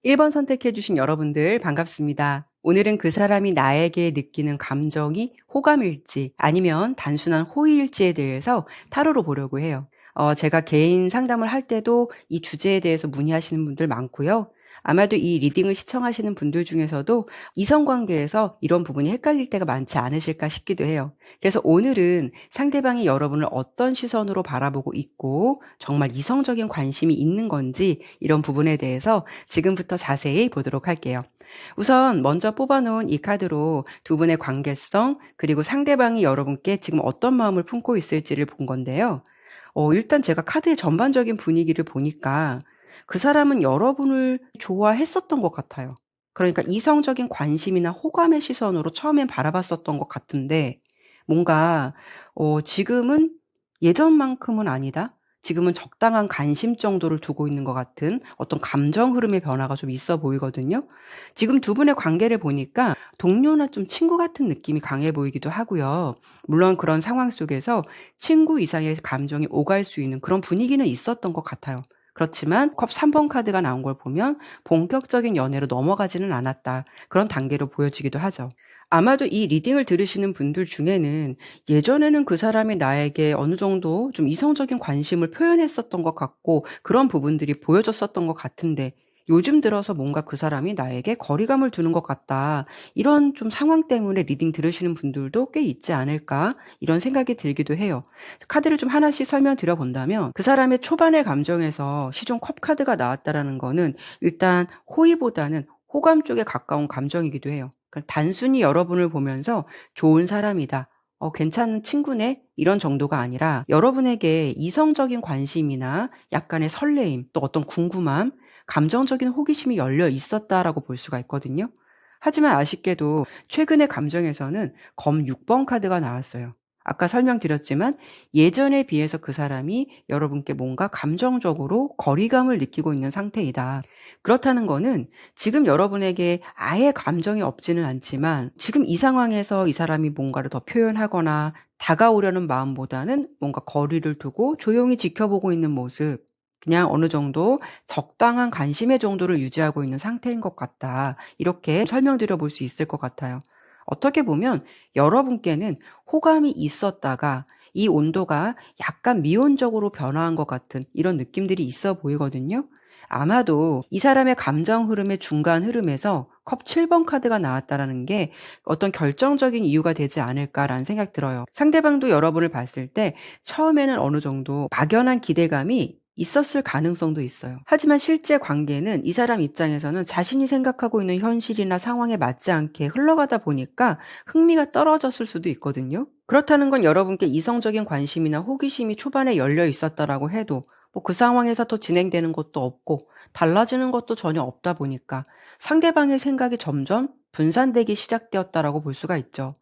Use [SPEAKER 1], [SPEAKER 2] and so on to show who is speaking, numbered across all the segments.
[SPEAKER 1] 1번 선택해주신 여러분들 반갑습니다. 오늘은 그 사람이 나에게 느끼는 감정이 호감일지 아니면 단순한 호의일지에 대해서 타로로 보려고 해요. 제가 개인 상담을 할 때도 이 주제에 대해서 문의하시는 분들 많고요. 아마도 이 리딩을 시청하시는 분들 중에서도 이성관계에서 이런 부분이 헷갈릴 때가 많지 않으실까 싶기도 해요. 그래서 오늘은 상대방이 여러분을 어떤 시선으로 바라보고 있고 정말 이성적인 관심이 있는 건지 이런 부분에 대해서 지금부터 자세히 보도록 할게요. 우선 먼저 뽑아놓은 이 카드로 두 분의 관계성 그리고 상대방이 여러분께 지금 어떤 마음을 품고 있을지를 본 건데요. 일단 제가 카드의 전반적인 분위기를 보니까 그 사람은 여러분을 좋아했었던 것 같아요. 그러니까 이성적인 관심이나 호감의 시선으로 처음엔 바라봤었던 것 같은데 뭔가 지금은 예전만큼은 아니다. 지금은 적당한 관심 정도를 두고 있는 것 같은 어떤 감정 흐름의 변화가 좀 있어 보이거든요. 지금 두 분의 관계를 보니까 동료나 좀 친구 같은 느낌이 강해 보이기도 하고요. 물론 그런 상황 속에서 친구 이상의 감정이 오갈 수 있는 그런 분위기는 있었던 것 같아요. 그렇지만 컵 3번 카드가 나온 걸 보면 본격적인 연애로 넘어가지는 않았다. 그런 단계로 보여지기도 하죠. 아마도 이 리딩을 들으시는 분들 중에는 예전에는 그 사람이 나에게 어느 정도 좀 이성적인 관심을 표현했었던 것 같고 그런 부분들이 보여졌었던 것 같은데 요즘 들어서 뭔가 그 사람이 나에게 거리감을 두는 것 같다. 이런 좀 상황 때문에 리딩 들으시는 분들도 꽤 있지 않을까? 이런 생각이 들기도 해요. 카드를 좀 하나씩 설명드려 본다면 그 사람의 초반의 감정에서 시종 컵 카드가 나왔다라는 거는 일단 호의보다는 호감 쪽에 가까운 감정이기도 해요. 그러니까 단순히 여러분을 보면서 좋은 사람이다. 괜찮은 친구네? 이런 정도가 아니라 여러분에게 이성적인 관심이나 약간의 설레임, 또 어떤 궁금함, 감정적인 호기심이 열려 있었다라고 볼 수가 있거든요. 하지만 아쉽게도 최근의 감정에서는 검 6번 카드가 나왔어요. 아까 설명드렸지만 예전에 비해서 그 사람이 여러분께 뭔가 감정적으로 거리감을 느끼고 있는 상태이다. 그렇다는 거는 지금 여러분에게 아예 감정이 없지는 않지만 지금 이 상황에서 이 사람이 뭔가를 더 표현하거나 다가오려는 마음보다는 뭔가 거리를 두고 조용히 지켜보고 있는 모습, 그냥 어느 정도 적당한 관심의 정도를 유지하고 있는 상태인 것 같다. 이렇게 설명드려 볼 수 있을 것 같아요. 어떻게 보면 여러분께는 호감이 있었다가 이 온도가 약간 미온적으로 변화한 것 같은 이런 느낌들이 있어 보이거든요. 아마도 이 사람의 감정 흐름의 중간 흐름에서 컵 7번 카드가 나왔다라는 게 어떤 결정적인 이유가 되지 않을까라는 생각 들어요. 상대방도 여러분을 봤을 때 처음에는 어느 정도 막연한 기대감이 있었을 가능성도 있어요. 하지만 실제 관계는 이 사람 입장에서는 자신이 생각하고 있는 현실이나 상황에 맞지 않게 흘러가다 보니까 흥미가 떨어졌을 수도 있거든요. 그렇다는 건 여러분께 이성적인 관심이나 호기심이 초반에 열려 있었다라고 해도 뭐 그 상황에서 더 진행되는 것도 없고 달라지는 것도 전혀 없다 보니까 상대방의 생각이 점점 분산되기 시작되었다라고 볼 수가 있죠.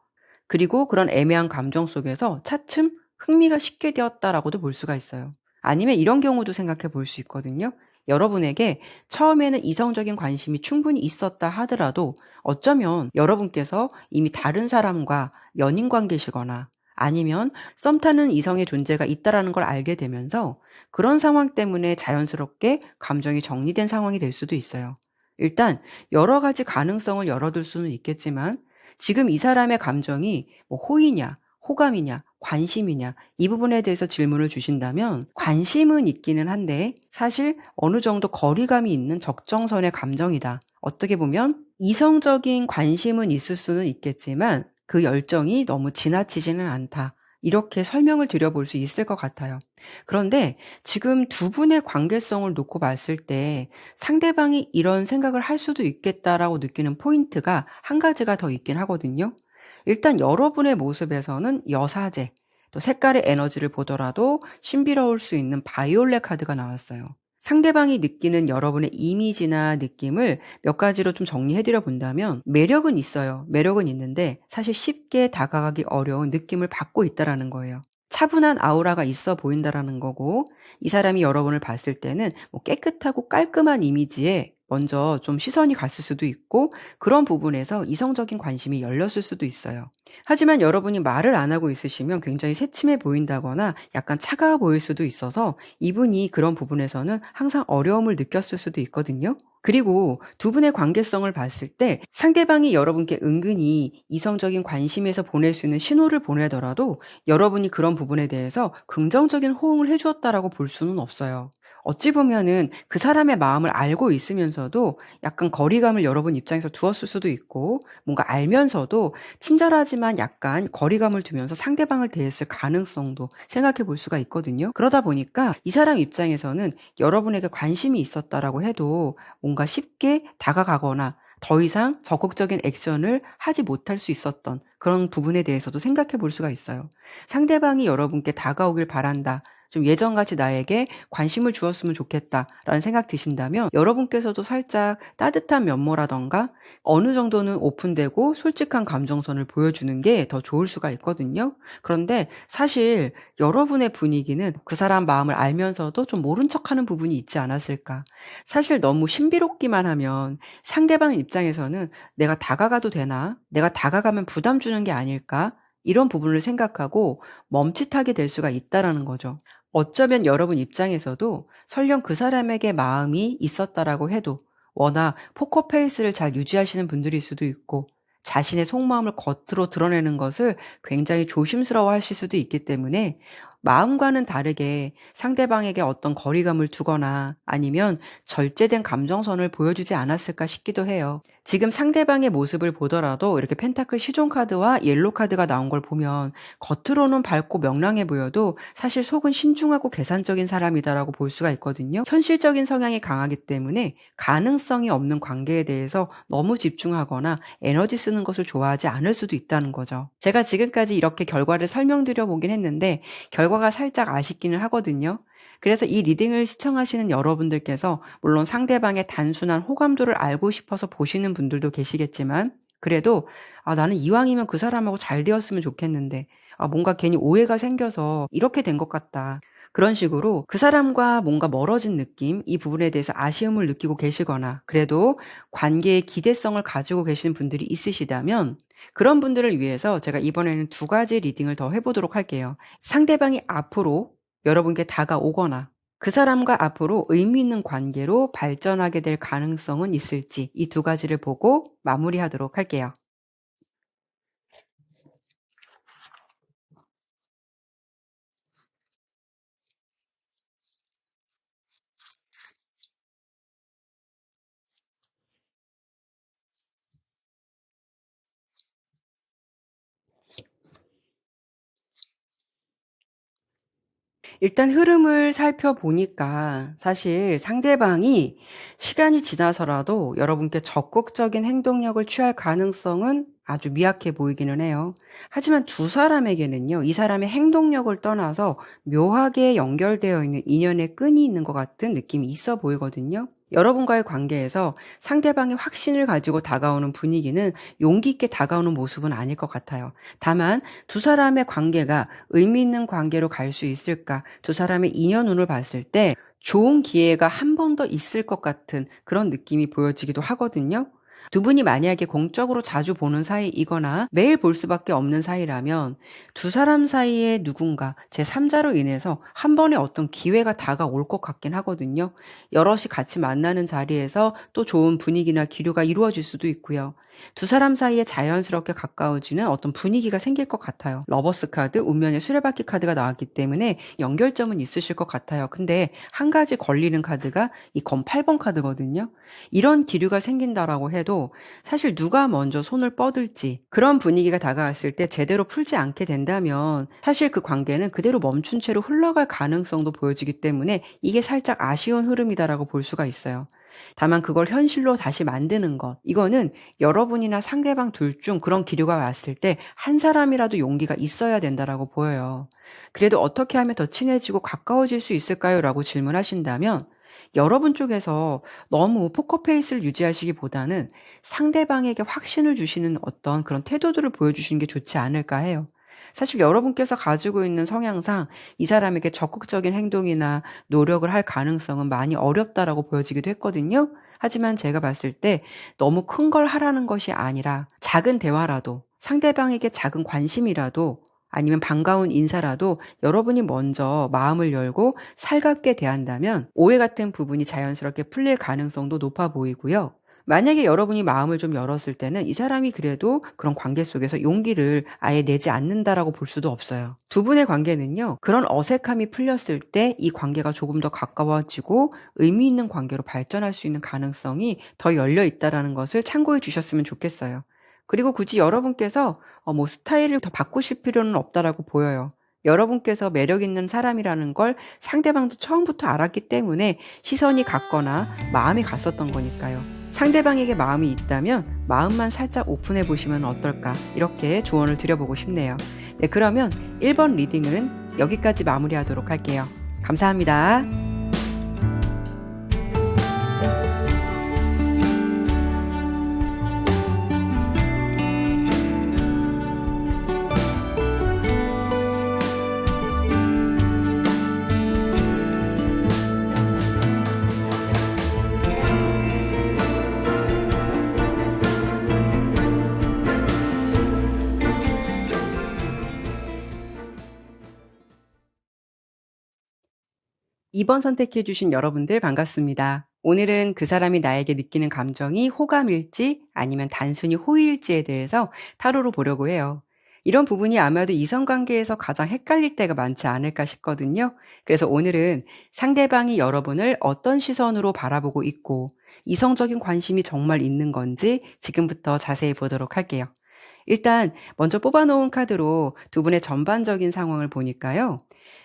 [SPEAKER 1] 그리고 그런 애매한 감정 속에서 차츰 흥미가 식게 되었다라고도 볼 수가 있어요. 아니면 이런 경우도 생각해 볼 수 있거든요. 여러분에게 처음에는 이성적인 관심이 충분히 있었다 하더라도 어쩌면 여러분께서 이미 다른 사람과 연인 관계시거나 아니면 썸 타는 이성의 존재가 있다라는 걸 알게 되면서 그런 상황 때문에 자연스럽게 감정이 정리된 상황이 될 수도 있어요. 일단 여러 가지 가능성을 열어둘 수는 있겠지만 지금 이 사람의 감정이 뭐 호의냐, 호감이냐, 관심이냐 이 부분에 대해서 질문을 주신다면 관심은 있기는 한데 사실 어느 정도 거리감이 있는 적정선의 감정이다. 어떻게 보면 이성적인 관심은 있을 수는 있겠지만 그 열정이 너무 지나치지는 않다. 이렇게 설명을 드려볼 수 있을 것 같아요. 그런데 지금 두 분의 관계성을 놓고 봤을 때 상대방이 이런 생각을 할 수도 있겠다라고 느끼는 포인트가 한 가지가 더 있긴 하거든요. 일단 여러분의 모습에서는 여사제, 또 색깔의 에너지를 보더라도 신비로울 수 있는 바이올렛 카드가 나왔어요. 상대방이 느끼는 여러분의 이미지나 느낌을 몇 가지로 좀 정리해드려 본다면 매력은 있어요. 매력은 있는데 사실 쉽게 다가가기 어려운 느낌을 받고 있다라는 거예요. 차분한 아우라가 있어 보인다라는 거고 이 사람이 여러분을 봤을 때는 뭐 깨끗하고 깔끔한 이미지에 먼저 좀 시선이 갔을 수도 있고 그런 부분에서 이성적인 관심이 열렸을 수도 있어요. 하지만 여러분이 말을 안 하고 있으시면 굉장히 새침해 보인다거나 약간 차가워 보일 수도 있어서 이분이 그런 부분에서는 항상 어려움을 느꼈을 수도 있거든요. 그리고 두 분의 관계성을 봤을 때 상대방이 여러분께 은근히 이성적인 관심에서 보낼 수 있는 신호를 보내더라도 여러분이 그런 부분에 대해서 긍정적인 호응을 해 주었다라고 볼 수는 없어요. 어찌 보면은 그 사람의 마음을 알고 있으면서도 약간 거리감을 여러분 입장에서 두었을 수도 있고, 뭔가 알면서도 친절하지만 약간 거리감을 두면서 상대방을 대했을 가능성도 생각해 볼 수가 있거든요. 그러다 보니까 이 사람 입장에서는 여러분에게 관심이 있었다라고 해도 뭔가 쉽게 다가가거나 더 이상 적극적인 액션을 하지 못할 수 있었던 그런 부분에 대해서도 생각해 볼 수가 있어요. 상대방이 여러분께 다가오길 바란다. 좀 예전같이 나에게 관심을 주었으면 좋겠다라는 생각 드신다면 여러분께서도 살짝 따뜻한 면모라던가 어느 정도는 오픈되고 솔직한 감정선을 보여주는 게 더 좋을 수가 있거든요. 그런데 사실 여러분의 분위기는 그 사람 마음을 알면서도 좀 모른 척하는 부분이 있지 않았을까. 사실 너무 신비롭기만 하면 상대방 입장에서는 '내가 다가가도 되나? 내가 다가가면 부담 주는 게 아닐까?' 이런 부분을 생각하고 멈칫하게 될 수가 있다라는 거죠. 어쩌면 여러분 입장에서도 설령 그 사람에게 마음이 있었다라고 해도 워낙 포커페이스를 잘 유지하시는 분들일 수도 있고 자신의 속마음을 겉으로 드러내는 것을 굉장히 조심스러워 하실 수도 있기 때문에 마음과는 다르게 상대방에게 어떤 거리감을 두거나 아니면 절제된 감정선을 보여주지 않았을까 싶기도 해요. 지금 상대방의 모습을 보더라도 이렇게 펜타클 시종 카드와 옐로 카드가 나온 걸 보면 겉으로는 밝고 명랑해 보여도 사실 속은 신중하고 계산적인 사람이다라고 볼 수가 있거든요. 현실적인 성향이 강하기 때문에 가능성이 없는 관계에 대해서 너무 집중하거나 에너지 쓰는 것을 좋아하지 않을 수도 있다는 거죠. 제가 지금까지 이렇게 결과를 설명드려 보긴 했는데 결과가 살짝 아쉽기는 하거든요. 그래서 이 리딩을 시청하시는 여러분들께서 물론 상대방의 단순한 호감도를 알고 싶어서 보시는 분들도 계시겠지만 그래도 '아 나는 이왕이면 그 사람하고 잘 되었으면 좋겠는데 뭔가 괜히 오해가 생겨서 이렇게 된 것 같다.' 그런 식으로 그 사람과 뭔가 멀어진 느낌, 이 부분에 대해서 아쉬움을 느끼고 계시거나 그래도 관계에 기대성을 가지고 계시는 분들이 있으시다면 그런 분들을 위해서 제가 이번에는 두 가지 리딩을 더 해 보도록 할게요. 상대방이 앞으로 여러분께 다가오거나 그 사람과 앞으로 의미 있는 관계로 발전하게 될 가능성은 있을지 이 두 가지를 보고 마무리하도록 할게요. 일단 흐름을 살펴보니까 사실 상대방이 시간이 지나서라도 여러분께 적극적인 행동력을 취할 가능성은 아주 미약해 보이기는 해요. 하지만 두 사람에게는요, 이 사람의 행동력을 떠나서 묘하게 연결되어 있는 인연의 끈이 있는 것 같은 느낌이 있어 보이거든요. 여러분과의 관계에서 상대방의 확신을 가지고 다가오는 분위기는 용기 있게 다가오는 모습은 아닐 것 같아요. 다만 두 사람의 관계가 의미 있는 관계로 갈 수 있을까? 두 사람의 인연운을 봤을 때 좋은 기회가 한 번 더 있을 것 같은 그런 느낌이 보여지기도 하거든요. 두 분이 만약에 공적으로 자주 보는 사이이거나 매일 볼 수밖에 없는 사이라면 두 사람 사이에 누군가 제3자로 인해서 한 번의 어떤 기회가 다가올 것 같긴 하거든요. 여럿이 같이 만나는 자리에서 또 좋은 분위기나 기류가 이루어질 수도 있고요. 두 사람 사이에 자연스럽게 가까워지는 어떤 분위기가 생길 것 같아요. 러버스 카드, 운명의 수레바퀴 카드가 나왔기 때문에 연결점은 있으실 것 같아요. 근데 한 가지 걸리는 카드가 이 검 8번 카드거든요. 이런 기류가 생긴다라고 해도 사실 누가 먼저 손을 뻗을지 그런 분위기가 다가왔을 때 제대로 풀지 않게 된다면 사실 그 관계는 그대로 멈춘 채로 흘러갈 가능성도 보여지기 때문에 이게 살짝 아쉬운 흐름이다라고 볼 수가 있어요. 다만 그걸 현실로 다시 만드는 것, 이거는 여러분이나 상대방 둘 중 그런 기류가 왔을 때 한 사람이라도 용기가 있어야 된다라고 보여요. 그래도 어떻게 하면 더 친해지고 가까워질 수 있을까요? 라고 질문하신다면 여러분 쪽에서 너무 포커페이스를 유지하시기보다는 상대방에게 확신을 주시는 어떤 그런 태도들을 보여주시는 게 좋지 않을까 해요. 사실 여러분께서 가지고 있는 성향상 이 사람에게 적극적인 행동이나 노력을 할 가능성은 많이 어렵다라고 보여지기도 했거든요. 하지만 제가 봤을 때 너무 큰 걸 하라는 것이 아니라 작은 대화라도 상대방에게 작은 관심이라도 아니면 반가운 인사라도 여러분이 먼저 마음을 열고 살갑게 대한다면 오해 같은 부분이 자연스럽게 풀릴 가능성도 높아 보이고요. 만약에 여러분이 마음을 좀 열었을 때는 이 사람이 그래도 그런 관계 속에서 용기를 아예 내지 않는다라고 볼 수도 없어요. 두 분의 관계는요, 그런 어색함이 풀렸을 때 이 관계가 조금 더 가까워지고 의미 있는 관계로 발전할 수 있는 가능성이 더 열려 있다라는 것을 참고해 주셨으면 좋겠어요. 그리고 굳이 여러분께서 스타일을 더 바꾸실 필요는 없다라고 보여요. 여러분께서 매력 있는 사람이라는 걸 상대방도 처음부터 알았기 때문에 시선이 갔거나 마음이 갔었던 거니까요. 상대방에게 마음이 있다면 마음만 살짝 오픈해 보시면 어떨까, 이렇게 조언을 드려보고 싶네요. 네, 그러면 1번 리딩은 여기까지 마무리하도록 할게요. 감사합니다. 이번 선택해 주신 여러분들 반갑습니다. 오늘은 그 사람이 나에게 느끼는 감정이 호감일지 아니면 단순히 호의일지에 대해서 타로로 보려고 해요. 이런 부분이 아마도 이성관계에서 가장 헷갈릴 때가 많지 않을까 싶거든요. 그래서 오늘은 상대방이 여러분을 어떤 시선으로 바라보고 있고 이성적인 관심이 정말 있는 건지 지금부터 자세히 보도록 할게요. 일단 먼저 뽑아놓은 카드로 두 분의 전반적인 상황을 보니까요.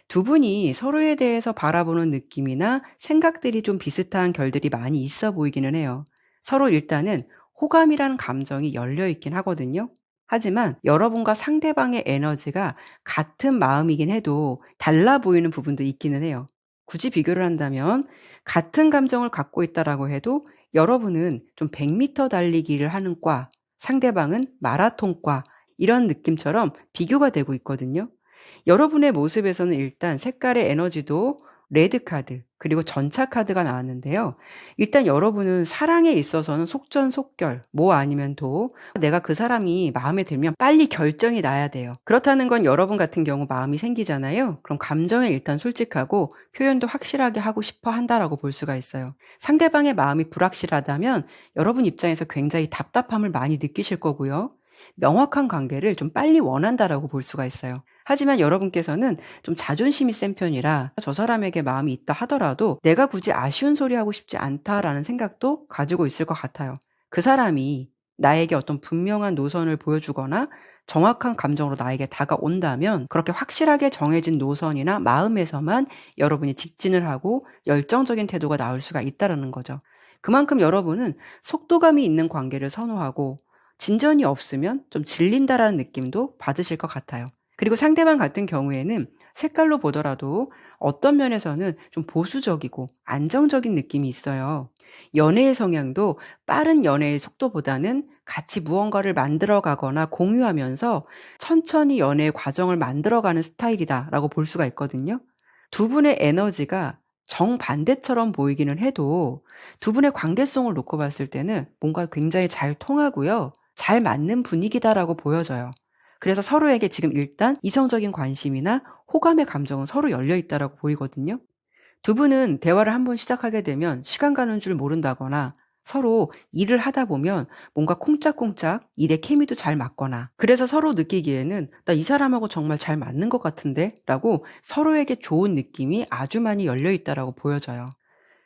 [SPEAKER 1] 두 분이 서로에 대해서 바라보는 느낌이나 생각들이 좀 비슷한 결들이 많이 있어 보이기는 해요. 서로 일단은 호감이라는 감정이 열려 있긴 하거든요. 하지만 여러분과 상대방의 에너지가 같은 마음이긴 해도 달라 보이는 부분도 있기는 해요. 굳이 비교를 한다면 같은 감정을 갖고 있다라고 해도 여러분은 좀 100m 달리기를 하는 과, 상대방은 마라톤과, 이런 느낌처럼 비교가 되고 있거든요. 여러분의 모습에서는 일단 색깔의 에너지도 레드 카드, 그리고 전차 카드가 나왔는데요. 일단 여러분은 사랑에 있어서는 속전속결, 뭐 아니면 도, 내가 그 사람이 마음에 들면 빨리 결정이 나야 돼요. 그렇다는 건 여러분 같은 경우 마음이 생기잖아요. 그럼 감정에 일단 솔직하고 표현도 확실하게 하고 싶어 한다라고 볼 수가 있어요. 상대방의 마음이 불확실하다면 여러분 입장에서 굉장히 답답함을 많이 느끼실 거고요. 명확한 관계를 좀 빨리 원한다라고 볼 수가 있어요. 하지만 여러분께서는 좀 자존심이 센 편이라 저 사람에게 마음이 있다 하더라도 내가 굳이 아쉬운 소리 하고 싶지 않다라는 생각도 가지고 있을 것 같아요. 그 사람이 나에게 어떤 분명한 노선을 보여주거나 정확한 감정으로 나에게 다가온다면 그렇게 확실하게 정해진 노선이나 마음에서만 여러분이 직진을 하고 열정적인 태도가 나올 수가 있다는 거죠. 그만큼 여러분은 속도감이 있는 관계를 선호하고 진전이 없으면 좀 질린다라는 느낌도 받으실 것 같아요. 그리고 상대방 같은 경우에는 색깔로 보더라도 어떤 면에서는 좀 보수적이고 안정적인 느낌이 있어요. 연애의 성향도 빠른 연애의 속도보다는 같이 무언가를 만들어 가거나 공유하면서 천천히 연애의 과정을 만들어가는 스타일이다라고 볼 수가 있거든요. 두 분의 에너지가 정반대처럼 보이기는 해도 두 분의 관계성을 놓고 봤을 때는 뭔가 굉장히 잘 통하고요. 잘 맞는 분위기다라고 보여져요. 그래서 서로에게 지금 일단 이성적인 관심이나 호감의 감정은 서로 열려 있다라고 보이거든요. 두 분은 대화를 한번 시작하게 되면 시간 가는 줄 모른다거나 서로 일을 하다 보면 뭔가 쿵짝쿵짝 일의 케미도 잘 맞거나 그래서 서로 느끼기에는 나 이 사람하고 정말 잘 맞는 것 같은데? 라고 서로에게 좋은 느낌이 아주 많이 열려 있다라고 보여져요.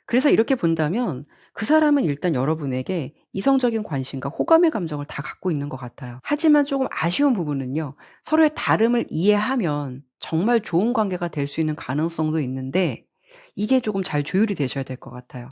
[SPEAKER 1] 그래서 이렇게 본다면 그 사람은 일단 여러분에게 이성적인 관심과 호감의 감정을 다 갖고 있는 것 같아요. 하지만 조금 아쉬운 부분은요. 서로의 다름을 이해하면 정말 좋은 관계가 될 수 있는 가능성도 있는데 이게 조금 잘 조율이 되셔야 될 것 같아요.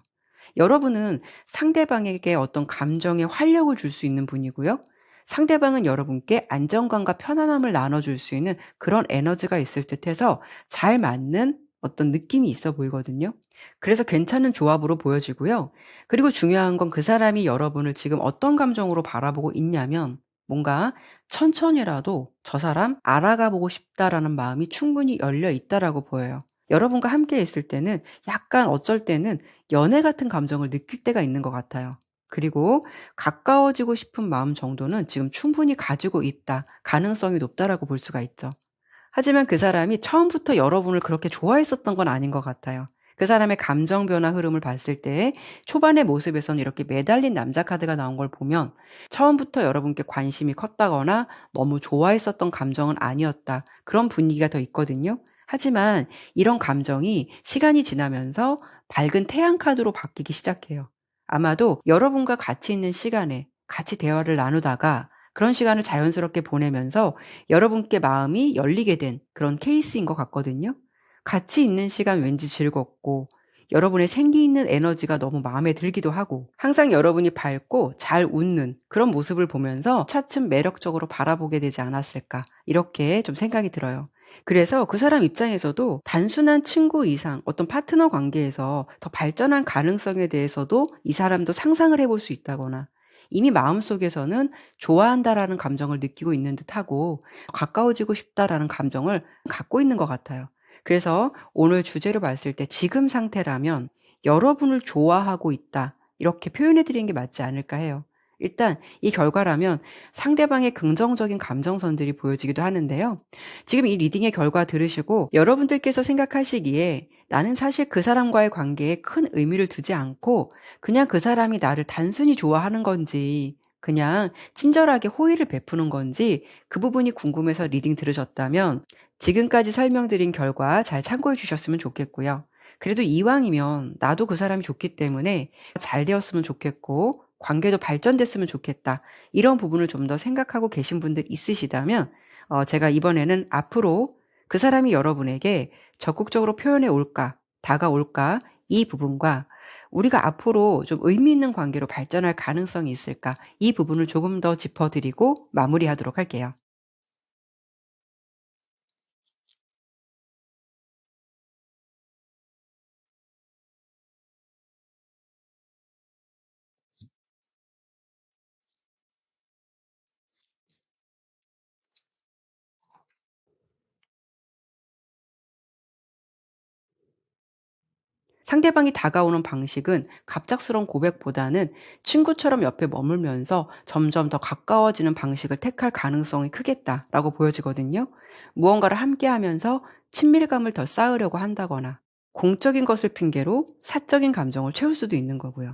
[SPEAKER 1] 여러분은 상대방에게 어떤 감정에 활력을 줄 수 있는 분이고요. 상대방은 여러분께 안정감과 편안함을 나눠줄 수 있는 그런 에너지가 있을 듯해서 잘 맞는 어떤 느낌이 있어 보이거든요. 그래서 괜찮은 조합으로 보여지고요. 그리고 중요한 건 그 사람이 여러분을 지금 어떤 감정으로 바라보고 있냐면 뭔가 천천히라도 저 사람 알아가 보고 싶다라는 마음이 충분히 열려 있다라고 보여요. 여러분과 함께 있을 때는 약간 어쩔 때는 연애 같은 감정을 느낄 때가 있는 것 같아요. 그리고 가까워지고 싶은 마음 정도는 지금 충분히 가지고 있다, 가능성이 높다라고 볼 수가 있죠. 하지만 그 사람이 처음부터 여러분을 그렇게 좋아했었던 건 아닌 것 같아요. 그 사람의 감정 변화 흐름을 봤을 때 초반의 모습에서는 이렇게 매달린 남자 카드가 나온 걸 보면 처음부터 여러분께 관심이 컸다거나 너무 좋아했었던 감정은 아니었다. 그런 분위기가 더 있거든요. 하지만 이런 감정이 시간이 지나면서 밝은 태양 카드로 바뀌기 시작해요. 아마도 여러분과 같이 있는 시간에 같이 대화를 나누다가 그런 시간을 자연스럽게 보내면서 여러분께 마음이 열리게 된 그런 케이스인 것 같거든요. 같이 있는 시간 왠지 즐겁고 여러분의 생기 있는 에너지가 너무 마음에 들기도 하고 항상 여러분이 밝고 잘 웃는 그런 모습을 보면서 차츰 매력적으로 바라보게 되지 않았을까 이렇게 좀 생각이 들어요. 그래서 그 사람 입장에서도 단순한 친구 이상 어떤 파트너 관계에서 더 발전한 가능성에 대해서도 이 사람도 상상을 해볼 수 있다거나 이미 마음속에서는 좋아한다라는 감정을 느끼고 있는 듯하고 가까워지고 싶다라는 감정을 갖고 있는 것 같아요. 그래서 오늘 주제로 봤을 때 지금 상태라면 여러분을 좋아하고 있다. 이렇게 표현해 드리는 게 맞지 않을까 해요. 일단 이 결과라면 상대방의 긍정적인 감정선들이 보여지기도 하는데요. 지금 이 리딩의 결과 들으시고 여러분들께서 생각하시기에 나는 사실 그 사람과의 관계에 큰 의미를 두지 않고 그냥 그 사람이 나를 단순히 좋아하는 건지 그냥 친절하게 호의를 베푸는 건지 그 부분이 궁금해서 리딩 들으셨다면 지금까지 설명드린 결과 잘 참고해 주셨으면 좋겠고요. 그래도 이왕이면 나도 그 사람이 좋기 때문에 잘 되었으면 좋겠고 관계도 발전됐으면 좋겠다. 이런 부분을 좀 더 생각하고 계신 분들 있으시다면 제가 이번에는 앞으로 그 사람이 여러분에게 적극적으로 표현해 올까, 다가올까 이 부분과 우리가 앞으로 좀 의미 있는 관계로 발전할 가능성이 있을까 이 부분을 조금 더 짚어드리고 마무리하도록 할게요. 상대방이 다가오는 방식은 갑작스러운 고백보다는 친구처럼 옆에 머물면서 점점 더 가까워지는 방식을 택할 가능성이 크겠다라고 보여지거든요. 무언가를 함께 하면서 친밀감을 더 쌓으려고 한다거나 공적인 것을 핑계로 사적인 감정을 채울 수도 있는 거고요.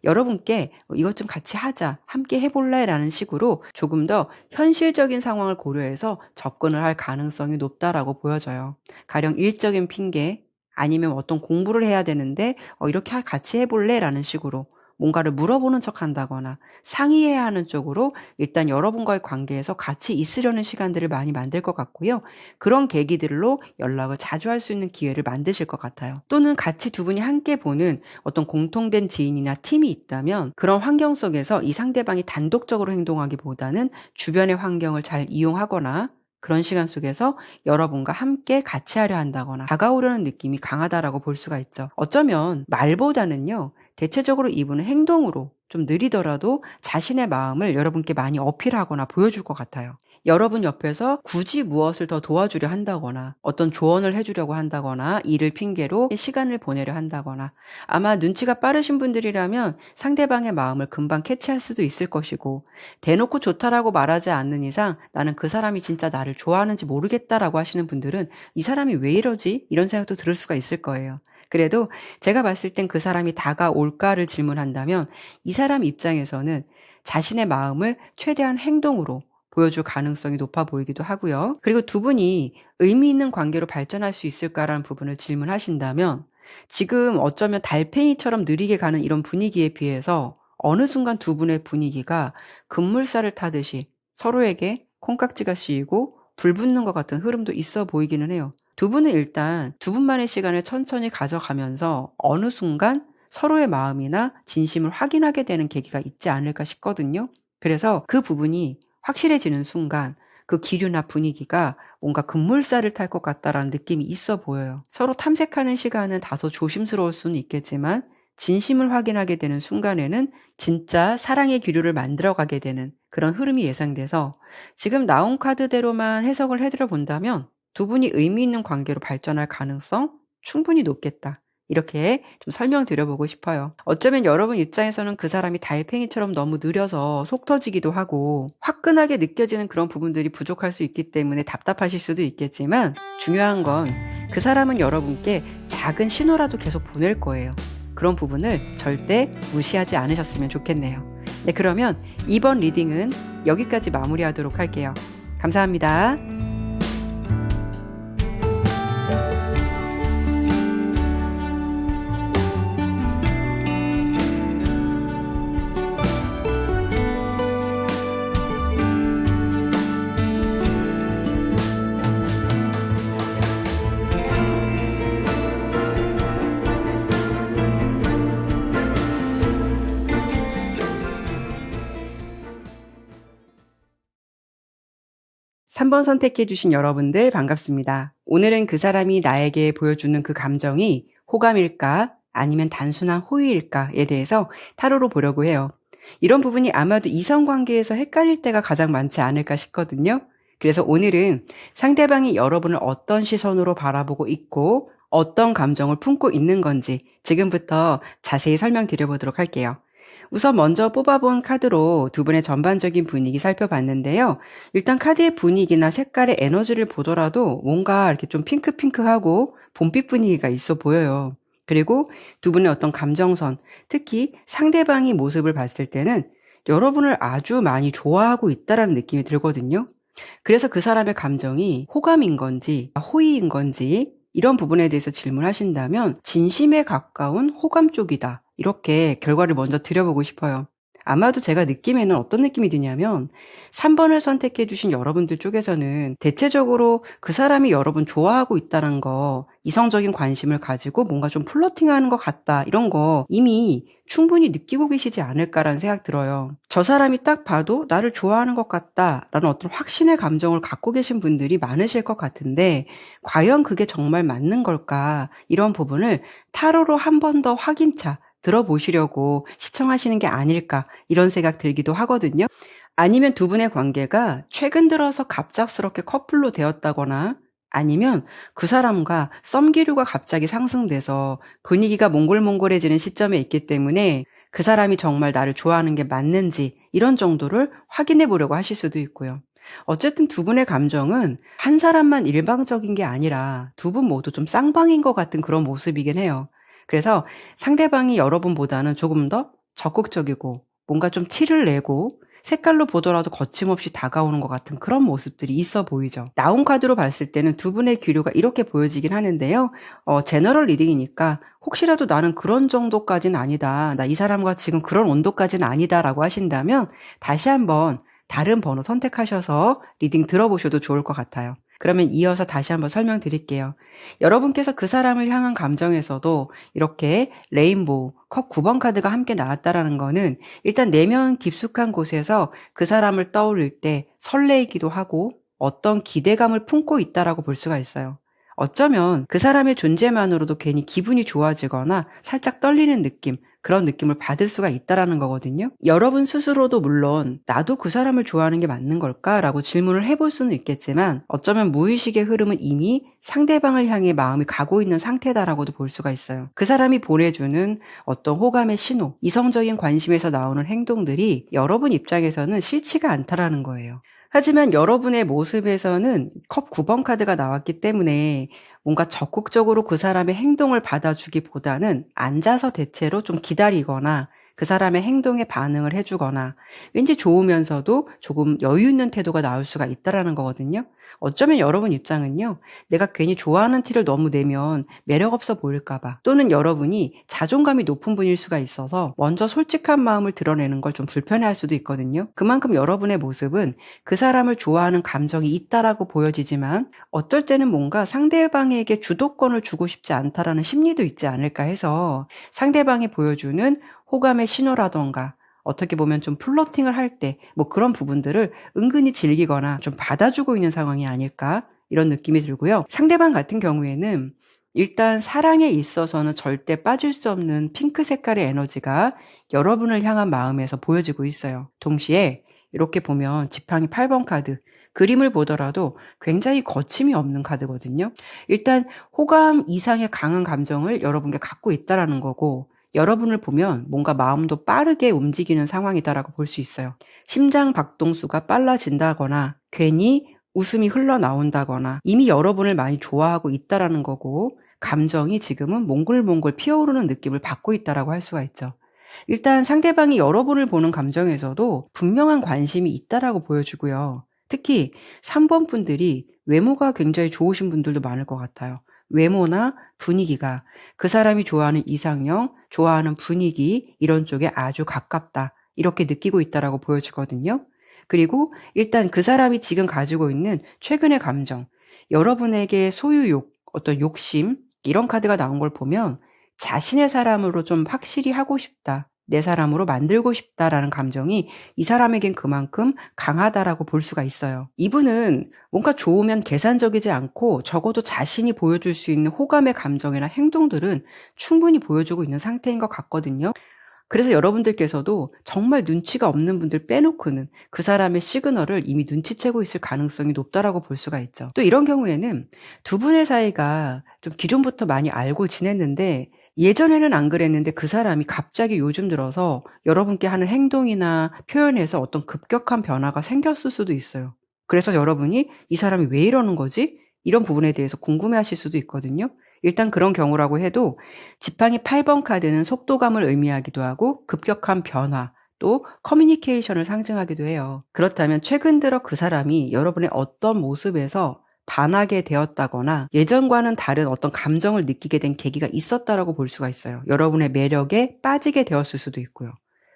[SPEAKER 1] 여러분께 이것 좀 같이 하자, 함께 해볼래? 라는 식으로 조금 더 현실적인 상황을 고려해서 접근을 할 가능성이 높다라고 보여져요. 가령 일적인 핑계, 아니면 어떤 공부를 해야 되는데 이렇게 같이 해볼래? 라는 식으로 뭔가를 물어보는 척 한다거나 상의해야 하는 쪽으로 일단 여러분과의 관계에서 같이 있으려는 시간들을 많이 만들 것 같고요. 그런 계기들로 연락을 자주 할 수 있는 기회를 만드실 것 같아요. 또는 같이 두 분이 함께 보는 어떤 공통된 지인이나 팀이 있다면 그런 환경 속에서 이 상대방이 단독적으로 행동하기보다는 주변의 환경을 잘 이용하거나 그런 시간 속에서 여러분과 함께 같이 하려 한다거나 다가오려는 느낌이 강하다라고 볼 수가 있죠. 어쩌면 말보다는요, 대체적으로 이분은 행동으로 좀 느리더라도 자신의 마음을 여러분께 많이 어필하거나 보여줄 것 같아요. 여러분 옆에서 굳이 무엇을 더 도와주려 한다거나 어떤 조언을 해주려고 한다거나 일을 핑계로 시간을 보내려 한다거나 아마 눈치가 빠르신 분들이라면 상대방의 마음을 금방 캐치할 수도 있을 것이고 대놓고 좋다라고 말하지 않는 이상 나는 그 사람이 진짜 나를 좋아하는지 모르겠다라고 하시는 분들은 이 사람이 왜 이러지? 이런 생각도 들을 수가 있을 거예요. 그래도 제가 봤을 땐 그 사람이 다가올까를 질문한다면 이 사람 입장에서는 자신의 마음을 최대한 행동으로 보여줄 가능성이 높아 보이기도 하고요. 그리고 두 분이 의미 있는 관계로 발전할 수 있을까라는 부분을 질문하신다면 지금 어쩌면 달팽이처럼 느리게 가는 이런 분위기에 비해서 어느 순간 두 분의 분위기가 급물살을 타듯이 서로에게 콩깍지가 씌이고 불붙는 것 같은 흐름도 있어 보이기는 해요. 두 분은 일단 두 분만의 시간을 천천히 가져가면서 어느 순간 서로의 마음이나 진심을 확인하게 되는 계기가 있지 않을까 싶거든요. 그래서 그 부분이 확실해지는 순간 그 기류나 분위기가 뭔가 급물살을 탈 것 같다라는 느낌이 있어 보여요. 서로 탐색하는 시간은 다소 조심스러울 수는 있겠지만 진심을 확인하게 되는 순간에는 진짜 사랑의 기류를 만들어가게 되는 그런 흐름이 예상돼서 지금 나온 카드대로만 해석을 해드려 본다면 두 분이 의미 있는 관계로 발전할 가능성 충분히 높겠다. 이렇게 좀 설명드려보고 싶어요. 어쩌면 여러분 입장에서는 그 사람이 달팽이처럼 너무 느려서 속 터지기도 하고 화끈하게 느껴지는 그런 부분들이 부족할 수 있기 때문에 답답하실 수도 있겠지만, 중요한 건 그 사람은 여러분께 작은 신호라도 계속 보낼 거예요. 그런 부분을 절대 무시하지 않으셨으면 좋겠네요. 네, 그러면 이번 리딩은 여기까지 마무리하도록 할게요. 감사합니다. 3번 선택해 주신 여러분들 반갑습니다. 오늘은 그 사람이 나에게 보여주는 그 감정이 호감일까 아니면 단순한 호의일까에 대해서 타로로 보려고 해요. 이런 부분이 아마도 이성관계에서 헷갈릴 때가 가장 많지 않을까 싶거든요. 그래서 오늘은 상대방이 여러분을 어떤 시선으로 바라보고 있고 어떤 감정을 품고 있는 건지 지금부터 자세히 설명드려보도록 할게요. 우선 먼저 뽑아본 카드로 두 분의 전반적인 분위기 살펴봤는데요. 일단 카드의 분위기나 색깔의 에너지를 보더라도 뭔가 이렇게 좀 핑크핑크하고 봄빛 분위기가 있어 보여요. 그리고 두 분의 어떤 감정선, 특히 상대방이 모습을 봤을 때는 여러분을 아주 많이 좋아하고 있다라는 느낌이 들거든요. 그래서 그 사람의 감정이 호감인 건지 호의인 건지 이런 부분에 대해서 질문하신다면 진심에 가까운 호감 쪽이다, 이렇게 결과를 먼저 드려보고 싶어요. 아마도 제가 느낌에는 어떤 느낌이 드냐면 3번을 선택해 주신 여러분들 쪽에서는 대체적으로 그 사람이 여러분 좋아하고 있다는 거, 이성적인 관심을 가지고 뭔가 좀 플러팅하는 것 같다, 이런 거 이미 충분히 느끼고 계시지 않을까라는 생각 들어요. 저 사람이 딱 봐도 나를 좋아하는 것 같다라는 어떤 확신의 감정을 갖고 계신 분들이 많으실 것 같은데, 과연 그게 정말 맞는 걸까? 이런 부분을 타로로 한 번 더 확인차 들어보시려고 시청하시는 게 아닐까, 이런 생각 들기도 하거든요. 아니면 두 분의 관계가 최근 들어서 갑작스럽게 커플로 되었다거나, 아니면 그 사람과 썸기류가 갑자기 상승돼서 분위기가 몽골몽골해지는 시점에 있기 때문에 그 사람이 정말 나를 좋아하는 게 맞는지 이런 정도를 확인해 보려고 하실 수도 있고요. 어쨌든 두 분의 감정은 한 사람만 일방적인 게 아니라 두 분 모두 좀 쌍방인 것 같은 그런 모습이긴 해요. 그래서 상대방이 여러분보다는 조금 더 적극적이고 뭔가 좀 티를 내고 색깔로 보더라도 거침없이 다가오는 것 같은 그런 모습들이 있어 보이죠. 나온 카드로 봤을 때는 두 분의 기류가 이렇게 보여지긴 하는데요. 제너럴 리딩이니까 혹시라도 나는 그런 정도까지는 아니다, 나 이 사람과 지금 그런 온도까지는 아니다 라고 하신다면 다시 한번 다른 번호 선택하셔서 리딩 들어보셔도 좋을 것 같아요. 그러면 이어서 다시 한번 설명드릴게요. 여러분께서 그 사람을 향한 감정에서도 이렇게 레인보우, 컵 9번 카드가 함께 나왔다라는 거는 일단 내면 깊숙한 곳에서 그 사람을 떠올릴 때 설레이기도 하고 어떤 기대감을 품고 있다라고 볼 수가 있어요. 어쩌면 그 사람의 존재만으로도 괜히 기분이 좋아지거나 살짝 떨리는 느낌, 그런 느낌을 받을 수가 있다라는 거거든요. 여러분 스스로도 물론 나도 그 사람을 좋아하는 게 맞는 걸까? 라고 질문을 해볼 수는 있겠지만 어쩌면 무의식의 흐름은 이미 상대방을 향해 마음이 가고 있는 상태다라고도 볼 수가 있어요. 그 사람이 보내주는 어떤 호감의 신호, 이성적인 관심에서 나오는 행동들이 여러분 입장에서는 싫지가 않다라는 거예요. 하지만 여러분의 모습에서는 컵 9번 카드가 나왔기 때문에 뭔가 적극적으로 그 사람의 행동을 받아주기보다는 앉아서 대체로 좀 기다리거나 그 사람의 행동에 반응을 해주거나 왠지 좋으면서도 조금 여유 있는 태도가 나올 수가 있다라는 거거든요. 어쩌면 여러분 입장은요, 내가 괜히 좋아하는 티를 너무 내면 매력 없어 보일까봐, 또는 여러분이 자존감이 높은 분일 수가 있어서 먼저 솔직한 마음을 드러내는 걸 좀 불편해할 수도 있거든요. 그만큼 여러분의 모습은 그 사람을 좋아하는 감정이 있다라고 보여지지만 어떨 때는 뭔가 상대방에게 주도권을 주고 싶지 않다라는 심리도 있지 않을까 해서 상대방이 보여주는 호감의 신호라던가 어떻게 보면 좀 플러팅을 할 때 뭐 그런 부분들을 은근히 즐기거나 좀 받아주고 있는 상황이 아닐까, 이런 느낌이 들고요. 상대방 같은 경우에는 일단 사랑에 있어서는 절대 빠질 수 없는 핑크 색깔의 에너지가 여러분을 향한 마음에서 보여지고 있어요. 동시에 이렇게 보면 지팡이 8번 카드, 그림을 보더라도 굉장히 거침이 없는 카드거든요. 일단 호감 이상의 강한 감정을 여러분께 갖고 있다라는 거고, 여러분을 보면 뭔가 마음도 빠르게 움직이는 상황이다라고 볼 수 있어요. 심장 박동수가 빨라진다거나 괜히 웃음이 흘러나온다거나 이미 여러분을 많이 좋아하고 있다라는 거고, 감정이 지금은 몽글몽글 피어오르는 느낌을 받고 있다라고 할 수가 있죠. 일단 상대방이 여러분을 보는 감정에서도 분명한 관심이 있다라고 보여주고요. 특히 3번 분들이 외모가 굉장히 좋으신 분들도 많을 것 같아요. 외모나 분위기가 그 사람이 좋아하는 이상형, 좋아하는 분위기 이런 쪽에 아주 가깝다. 이렇게 느끼고 있다라고 보여지거든요. 그리고 일단 그 사람이 지금 가지고 있는 최근의 감정, 여러분에게 소유욕, 어떤 욕심 이런 카드가 나온 걸 보면 자신의 사람으로 좀 확실히 하고 싶다. 내 사람으로 만들고 싶다라는 감정이 이 사람에겐 그만큼 강하다라고 볼 수가 있어요. 이분은 뭔가 좋으면 계산적이지 않고 적어도 자신이 보여줄 수 있는 호감의 감정이나 행동들은 충분히 보여주고 있는 상태인 것 같거든요. 그래서 여러분들께서도 정말 눈치가 없는 분들 빼놓고는 그 사람의 시그널을 이미 눈치채고 있을 가능성이 높다라고 볼 수가 있죠. 또 이런 경우에는 두 분의 사이가 좀 기존부터 많이 알고 지냈는데 예전에는 안 그랬는데 그 사람이 갑자기 요즘 들어서 여러분께 하는 행동이나 표현에서 어떤 급격한 변화가 생겼을 수도 있어요. 그래서 여러분이 이 사람이 왜 이러는 거지? 이런 부분에 대해서 궁금해하실 수도 있거든요. 일단 그런 경우라고 해도 지팡이 8번 카드는 속도감을 의미하기도 하고 급격한 변화, 또 커뮤니케이션을 상징하기도 해요. 그렇다면 최근 들어 그 사람이 여러분의 어떤 모습에서 반하게 되었다거나 예전과는 다른 어떤 감정을 느끼게 된 계기가 있었다라고 볼 수가 있어요. 여러분의 매력에 빠지게 되었을 수도 있고요.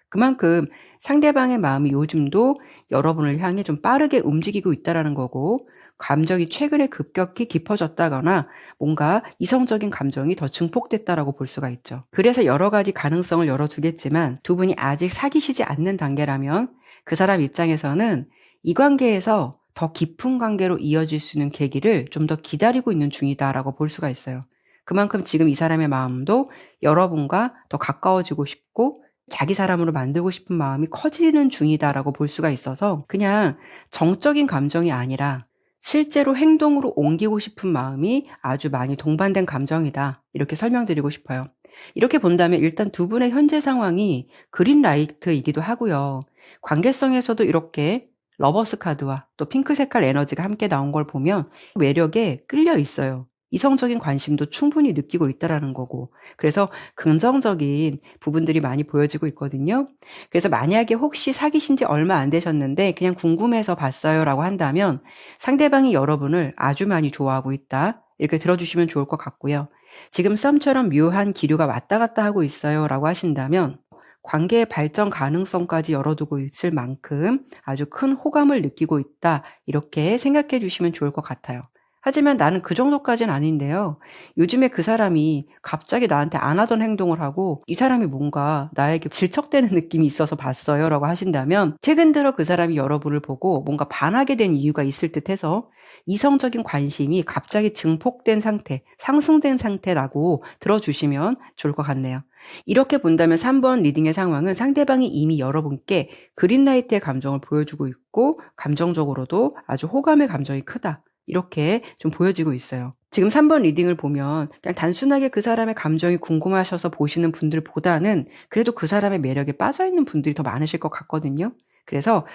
[SPEAKER 1] 그만큼 상대방의 마음이 요즘도 여러분을 향해 좀 빠르게 움직이고 있다라는 거고, 감정이 최근에 급격히 깊어졌다거나 뭔가 이성적인 감정이 더 증폭됐다라고 볼 수가 있죠. 그래서 여러 가지 가능성을 열어두겠지만 두 분이 아직 사귀시지 않는 단계라면 그 사람 입장에서는 이 관계에서 더 깊은 관계로 이어질 수 있는 계기를 좀 더 기다리고 있는 중이다라고 볼 수가 있어요. 그만큼 지금 이 사람의 마음도 여러분과 더 가까워지고 싶고 자기 사람으로 만들고 싶은 마음이 커지는 중이다라고 볼 수가 있어서 그냥 정적인 감정이 아니라 실제로 행동으로 옮기고 싶은 마음이 아주 많이 동반된 감정이다. 이렇게 설명드리고 싶어요. 이렇게 본다면 일단 두 분의 현재 상황이 그린라이트이기도 하고요. 관계성에서도 이렇게 러버스 카드와 또 핑크 색깔 에너지가 함께 나온 걸 보면 매력에 끌려 있어요. 이성적인 관심도 충분히 느끼고 있다라는 거고. 그래서 긍정적인 부분들이 많이 보여지고 있거든요. 그래서 만약에 혹시 사귀신 지 얼마 안 되셨는데 그냥 궁금해서 봤어요라고 한다면 상대방이 여러분을 아주 많이 좋아하고 있다. 이렇게 들어주시면 좋을 것 같고요. 지금 썸처럼 묘한 기류가 왔다 갔다 하고 있어요라고 하신다면 관계의 발전 가능성까지 열어두고 있을 만큼 아주 큰 호감을 느끼고 있다. 이렇게 생각해 주시면 좋을 것 같아요. 하지만 나는 그 정도까지는 아닌데요. 요즘에 그 사람이 갑자기 나한테 안 하던 행동을 하고 이 사람이 뭔가 나에게 질척대는 느낌이 있어서 봤어요 라고 하신다면 최근 들어 그 사람이 여러분을 보고 뭔가 반하게 된 이유가 있을 듯 해서 이성적인 관심이 갑자기 증폭된 상태, 상승된 상태라고 들어주시면 좋을 것 같네요. 이렇게 본다면 3번 리딩의 상황은 상대방이 이미 여러분께 그린라이트의 감정을 보여주고 있고 감정적으로도 아주 호감의 감정이 크다. 이렇게 좀 보여지고 있어요. 지금 3번 리딩을 보면 그냥 단순하게 그 사람의 감정이 궁금하셔서 보시는 분들보다는 그래도 그 사람의 매력에 빠져있는 분들이 더 많으실 것 같거든요. 그래서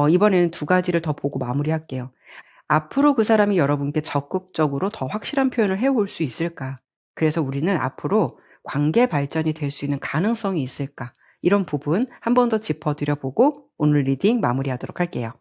[SPEAKER 1] 이번에는 두 가지를 더 보고 마무리할게요. 앞으로 그 사람이 여러분께 적극적으로 더 확실한 표현을 해올 수 있을까? 그래서 우리는 앞으로 관계 발전이 될 수 있는 가능성이 있을까? 이런 부분 한 번 더 짚어드려보고 오늘 리딩 마무리하도록 할게요.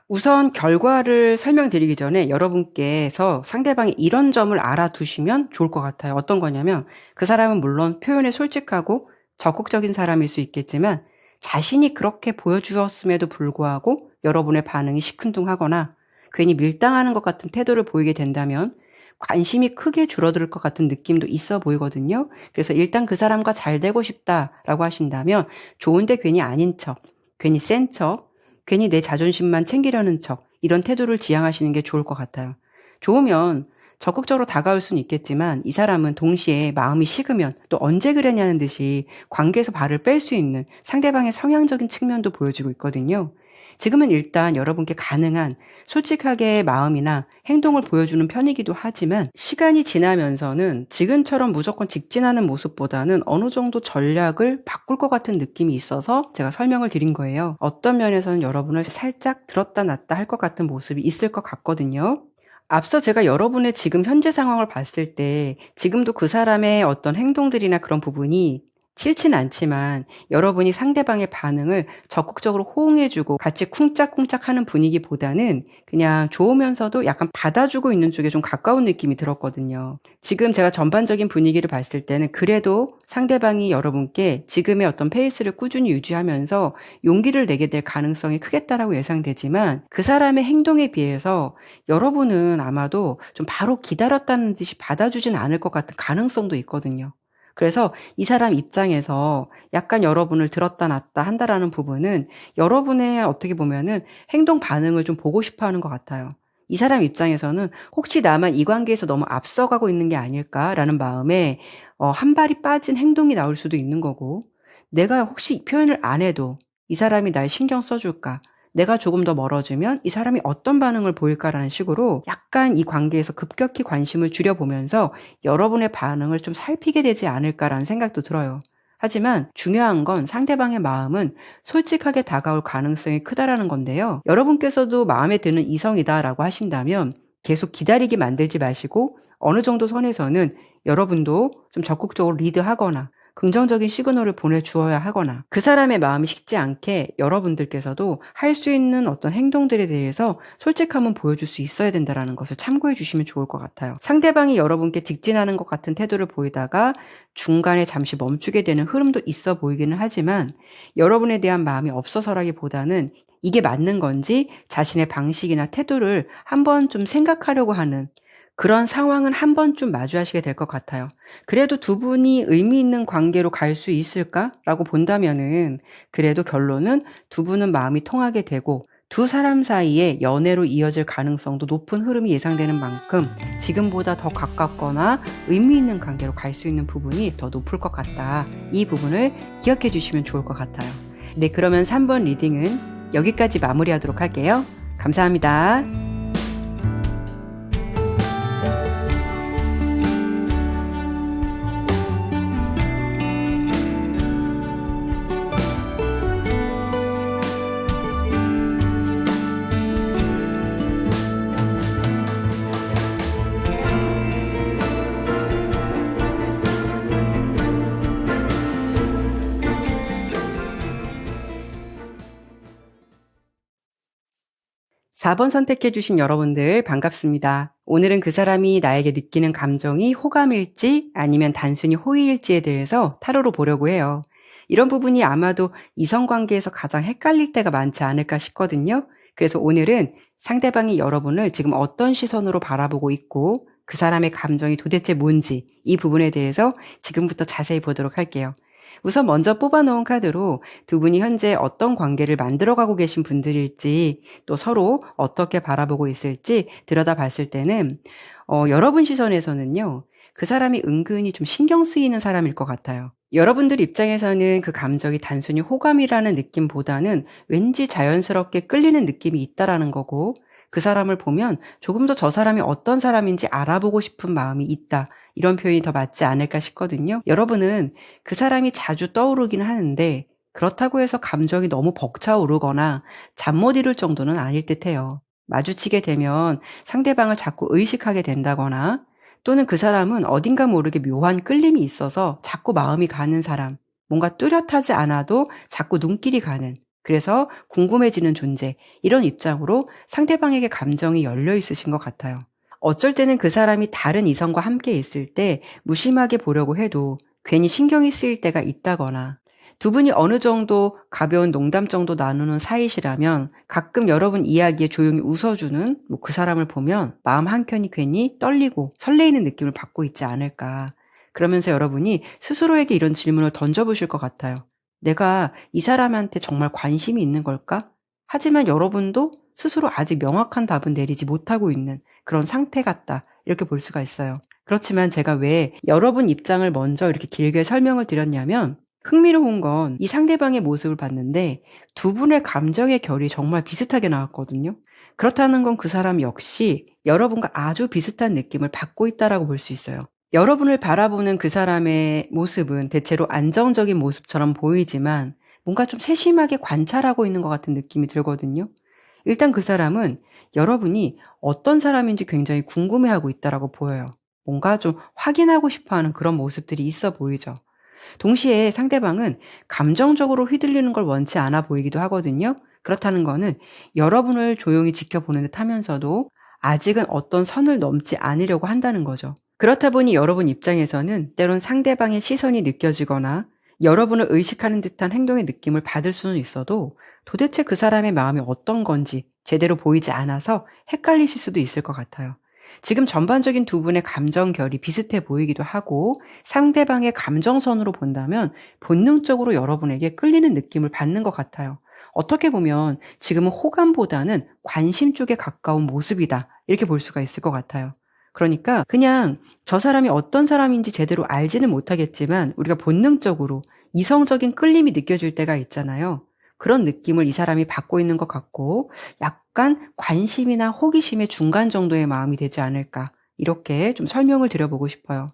[SPEAKER 1] 우선 결과를 설명드리기 전에 여러분께서 상대방의 이런 점을 알아두시면 좋을 것 같아요. 어떤 거냐면 그 사람은 물론 표현에 솔직하고 적극적인 사람일 수 있겠지만 자신이 그렇게 보여주었음에도 불구하고 여러분의 반응이 시큰둥하거나 괜히 밀당하는 것 같은 태도를 보이게 된다면 관심이 크게 줄어들 것 같은 느낌도 있어 보이거든요. 그래서 일단 그 사람과 잘 되고 싶다라고 하신다면 좋은데 괜히 아닌 척, 괜히 센 척, 괜히 내 자존심만 챙기려는 척, 이런 태도를 지향하시는 게 좋을 것 같아요. 좋으면 적극적으로 다가올 수는 있겠지만 이 사람은 동시에 마음이 식으면 또 언제 그랬냐는 듯이 관계에서 발을 뺄 수 있는 상대방의 성향적인 측면도 보여지고 있거든요. 지금은 일단 여러분께 가능한 솔직하게 마음이나 행동을 보여주는 편이기도 하지만 시간이 지나면서는 지금처럼 무조건 직진하는 모습보다는 어느 정도 전략을 바꿀 것 같은 느낌이 있어서 제가 설명을 드린 거예요. 어떤 면에서는 여러분을 살짝 들었다 놨다 할 것 같은 모습이 있을 것 같거든요. 앞서 제가 여러분의 지금 현재 상황을 봤을 때 지금도 그 사람의 어떤 행동들이나 그런 부분이 싫진 않지만 여러분이 상대방의 반응을 적극적으로 호응해주고 같이 쿵짝쿵짝하는 분위기보다는 그냥 좋으면서도 약간 받아주고 있는 쪽에 좀 가까운 느낌이 들었거든요. 지금 제가 전반적인 분위기를 봤을 때는 그래도 상대방이 여러분께 지금의 어떤 페이스를 꾸준히 유지하면서 용기를 내게 될 가능성이 크겠다라고 예상되지만 그 사람의 행동에 비해서 여러분은 아마도 좀 바로 기다렸다는 듯이 받아주진 않을 것 같은 가능성도 있거든요. 그래서 이 사람 입장에서 약간 여러분을 들었다 놨다 한다라는 부분은 여러분의 어떻게 보면은 행동 반응을 좀 보고 싶어 하는 것 같아요. 이 사람 입장에서는 혹시 나만 이 관계에서 너무 앞서가고 있는 게 아닐까라는 마음에 한 발이 빠진 행동이 나올 수도 있는 거고, 내가 혹시 표현을 안 해도 이 사람이 날 신경 써줄까? 내가 조금 더 멀어지면 이 사람이 어떤 반응을 보일까라는 식으로 약간 이 관계에서 급격히 관심을 줄여보면서 여러분의 반응을 좀 살피게 되지 않을까라는 생각도 들어요. 하지만 중요한 건 상대방의 마음은 솔직하게 다가올 가능성이 크다라는 건데요. 여러분께서도 마음에 드는 이성이다라고 하신다면 계속 기다리게 만들지 마시고 어느 정도 선에서는 여러분도 좀 적극적으로 리드하거나 긍정적인 시그널을 보내주어야 하거나 그 사람의 마음이 식지 않게 여러분들께서도 할 수 있는 어떤 행동들에 대해서 솔직함은 보여줄 수 있어야 된다는 것을 참고해 주시면 좋을 것 같아요. 상대방이 여러분께 직진하는 것 같은 태도를 보이다가 중간에 잠시 멈추게 되는 흐름도 있어 보이기는 하지만 여러분에 대한 마음이 없어서라기보다는 이게 맞는 건지 자신의 방식이나 태도를 한번 좀 생각하려고 하는 그런 상황은 한 번쯤 마주하시게 될 것 같아요. 그래도 두 분이 의미 있는 관계로 갈 수 있을까라고 본다면은 그래도 결론은 두 분은 마음이 통하게 되고 두 사람 사이에 연애로 이어질 가능성도 높은 흐름이 예상되는 만큼 지금보다 더 가깝거나 의미 있는 관계로 갈 수 있는 부분이 더 높을 것 같다. 이 부분을 기억해 주시면 좋을 것 같아요. 네, 그러면 3번 리딩은 여기까지 마무리하도록 할게요. 감사합니다. 4번 선택해 주신 여러분들 반갑습니다. 오늘은 그 사람이 나에게 느끼는 감정이 호감일지 아니면 단순히 호의일지에 대해서 타로로 보려고 해요. 이런 부분이 아마도 이성관계에서 가장 헷갈릴 때가 많지 않을까 싶거든요. 그래서 오늘은 상대방이 여러분을 지금 어떤 시선으로 바라보고 있고 그 사람의 감정이 도대체 뭔지 이 부분에 대해서 지금부터 자세히 보도록 할게요. 우선 먼저 뽑아놓은 카드로 두 분이 현재 어떤 관계를 만들어가고 계신 분들일지 또 서로 어떻게 바라보고 있을지 들여다봤을 때는 여러분 시선에서는요. 그 사람이 은근히 좀 신경 쓰이는 사람일 것 같아요. 여러분들 입장에서는 그 감정이 단순히 호감이라는 느낌보다는 왠지 자연스럽게 끌리는 느낌이 있다라는 거고 그 사람을 보면 조금 더 저 사람이 어떤 사람인지 알아보고 싶은 마음이 있다. 이런 표현이 더 맞지 않을까 싶거든요. 여러분은 그 사람이 자주 떠오르긴 하는데 그렇다고 해서 감정이 너무 벅차오르거나 잠 못 이룰 정도는 아닐 듯해요. 마주치게 되면 상대방을 자꾸 의식하게 된다거나 또는 그 사람은 어딘가 모르게 묘한 끌림이 있어서 자꾸 마음이 가는 사람, 뭔가 뚜렷하지 않아도 자꾸 눈길이 가는 그래서 궁금해지는 존재 이런 입장으로 상대방에게 감정이 열려 있으신 것 같아요. 어쩔 때는 그 사람이 다른 이성과 함께 있을 때 무심하게 보려고 해도 괜히 신경이 쓰일 때가 있다거나 두 분이 어느 정도 가벼운 농담 정도 나누는 사이시라면 가끔 여러분 이야기에 조용히 웃어주는 그 사람을 보면 마음 한켠이 괜히 떨리고 설레이는 느낌을 받고 있지 않을까. 그러면서 여러분이 스스로에게 이런 질문을 던져보실 것 같아요. 내가 이 사람한테 정말 관심이 있는 걸까? 하지만 여러분도 스스로 아직 명확한 답은 내리지 못하고 있는 그런 상태 같다. 이렇게 볼 수가 있어요. 그렇지만 제가 왜 여러분 입장을 먼저 이렇게 길게 설명을 드렸냐면 흥미로운 건 이 상대방의 모습을 봤는데 두 분의 감정의 결이 정말 비슷하게 나왔거든요. 그렇다는 건 그 사람 역시 여러분과 아주 비슷한 느낌을 받고 있다라고 볼 수 있어요. 여러분을 바라보는 그 사람의 모습은 대체로 안정적인 모습처럼 보이지만 뭔가 좀 세심하게 관찰하고 있는 것 같은 느낌이 들거든요. 일단 그 사람은 여러분이 어떤 사람인지 굉장히 궁금해하고 있다라고 보여요. 뭔가 좀 확인하고 싶어 하는 그런 모습들이 있어 보이죠. 동시에 상대방은 감정적으로 휘둘리는 걸 원치 않아 보이기도 하거든요. 그렇다는 거는 여러분을 조용히 지켜보는 듯 하면서도 아직은 어떤 선을 넘지 않으려고 한다는 거죠. 그렇다 보니 여러분 입장에서는 때론 상대방의 시선이 느껴지거나 여러분을 의식하는 듯한 행동의 느낌을 받을 수는 있어도 도대체 그 사람의 마음이 어떤 건지 제대로 보이지 않아서 헷갈리실 수도 있을 것 같아요. 지금 전반적인 두 분의 감정결이 비슷해 보이기도 하고 상대방의 감정선으로 본다면 본능적으로 여러분에게 끌리는 느낌을 받는 것 같아요. 어떻게 보면 지금은 호감보다는 관심 쪽에 가까운 모습이다. 이렇게 볼 수가 있을 것 같아요. 그러니까 그냥 저 사람이 어떤 사람인지 제대로 알지는 못하겠지만 우리가 본능적으로 이성적인 끌림이 느껴질 때가 있잖아요. 그런 느낌을 이 사람이 받고 있는 것 같고 약간 관심이나 호기심의 중간 정도의 마음이 되지 않을까 이렇게 좀 설명을 드려보고 싶어요.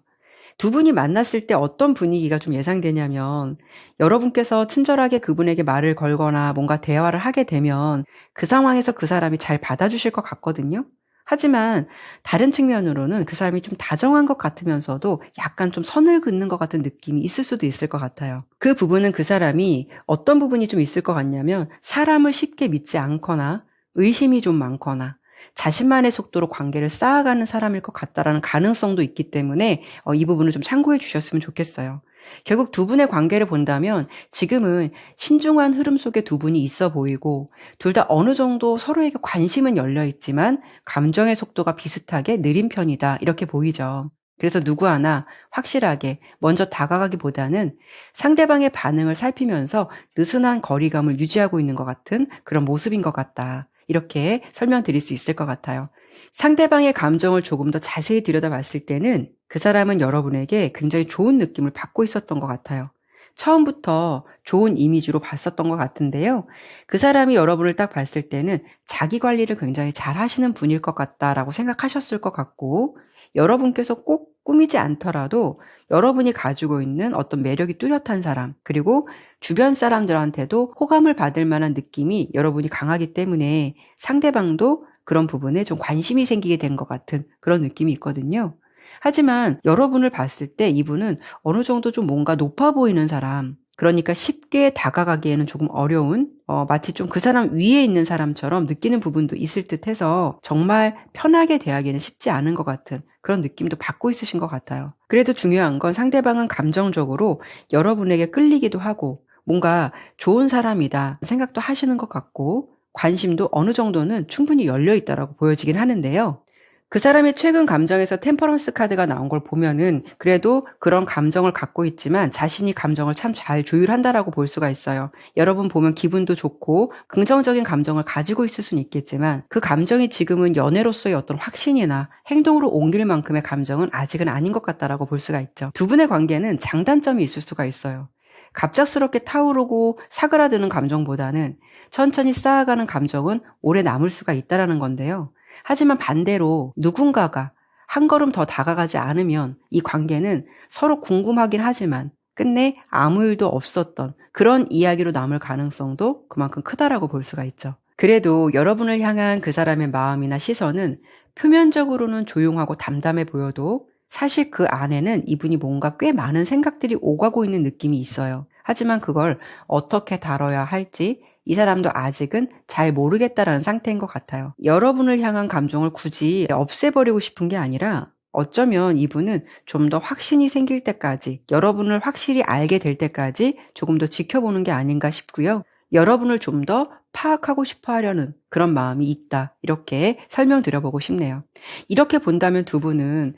[SPEAKER 1] 두 분이 만났을 때 어떤 분위기가 좀 예상되냐면 여러분께서 친절하게 그분에게 말을 걸거나 뭔가 대화를 하게 되면 그 상황에서 그 사람이 잘 받아주실 것 같거든요. 하지만 다른 측면으로는 그 사람이 좀 다정한 것 같으면서도 약간 좀 선을 긋는 것 같은 느낌이 있을 수도 있을 것 같아요. 그 부분은 그 사람이 어떤 부분이 좀 있을 것 같냐면 사람을 쉽게 믿지 않거나 의심이 좀 많거나 자신만의 속도로 관계를 쌓아가는 사람일 것 같다라는 가능성도 있기 때문에 이 부분을 좀 참고해 주셨으면 좋겠어요. 결국 두 분의 관계를 본다면 지금은 신중한 흐름 속에 두 분이 있어 보이고 둘 다 어느 정도 서로에게 관심은 열려 있지만 감정의 속도가 비슷하게 느린 편이다 이렇게 보이죠. 그래서 누구 하나 확실하게 먼저 다가가기보다는 상대방의 반응을 살피면서 느슨한 거리감을 유지하고 있는 것 같은 그런 모습인 것 같다. 이렇게 설명드릴 수 있을 것 같아요. 상대방의 감정을 조금 더 자세히 들여다봤을 때는 그 사람은 여러분에게 굉장히 좋은 느낌을 받고 있었던 것 같아요. 처음부터 좋은 이미지로 봤었던 것 같은데요. 그 사람이 여러분을 딱 봤을 때는 자기 관리를 굉장히 잘 하시는 분일 것 같다라고 생각하셨을 것 같고, 여러분께서 꼭 꾸미지 않더라도 여러분이 가지고 있는 어떤 매력이 뚜렷한 사람, 그리고 주변 사람들한테도 호감을 받을 만한 느낌이 여러분이 강하기 때문에 상대방도 그런 부분에 좀 관심이 생기게 된 것 같은 그런 느낌이 있거든요. 하지만 여러분을 봤을 때 이분은 어느 정도 좀 뭔가 높아 보이는 사람, 그러니까 쉽게 다가가기에는 조금 어려운, 마치 좀 그 사람 위에 있는 사람처럼 느끼는 부분도 있을 듯 해서 정말 편하게 대하기는 쉽지 않은 것 같은 그런 느낌도 받고 있으신 것 같아요. 그래도 중요한 건 상대방은 감정적으로 여러분에게 끌리기도 하고 뭔가 좋은 사람이다 생각도 하시는 것 같고 관심도 어느 정도는 충분히 열려 있다라고 보여지긴 하는데요. 그 사람의 최근 감정에서 템퍼런스 카드가 나온 걸 보면은 그래도 그런 감정을 갖고 있지만 자신이 감정을 참 잘 조율한다라고 볼 수가 있어요. 여러분 보면 기분도 좋고 긍정적인 감정을 가지고 있을 수는 있겠지만 그 감정이 지금은 연애로서의 어떤 확신이나 행동으로 옮길 만큼의 감정은 아직은 아닌 것 같다라고 볼 수가 있죠. 두 분의 관계는 장단점이 있을 수가 있어요. 갑작스럽게 타오르고 사그라드는 감정보다는 천천히 쌓아가는 감정은 오래 남을 수가 있다라는 건데요. 하지만 반대로 누군가가 한 걸음 더 다가가지 않으면 이 관계는 서로 궁금하긴 하지만 끝내 아무 일도 없었던 그런 이야기로 남을 가능성도 그만큼 크다라고 볼 수가 있죠. 그래도 여러분을 향한 그 사람의 마음이나 시선은 표면적으로는 조용하고 담담해 보여도 사실 그 안에는 이분이 뭔가 꽤 많은 생각들이 오가고 있는 느낌이 있어요. 하지만 그걸 어떻게 다뤄야 할지 이 사람도 아직은 잘 모르겠다라는 상태인 것 같아요. 여러분을 향한 감정을 굳이 없애버리고 싶은 게 아니라 어쩌면 이분은 좀 더 확신이 생길 때까지, 여러분을 확실히 알게 될 때까지 조금 더 지켜보는 게 아닌가 싶고요. 여러분을 좀 더 파악하고 싶어 하려는 그런 마음이 있다. 이렇게 설명드려보고 싶네요. 이렇게 본다면 두 분은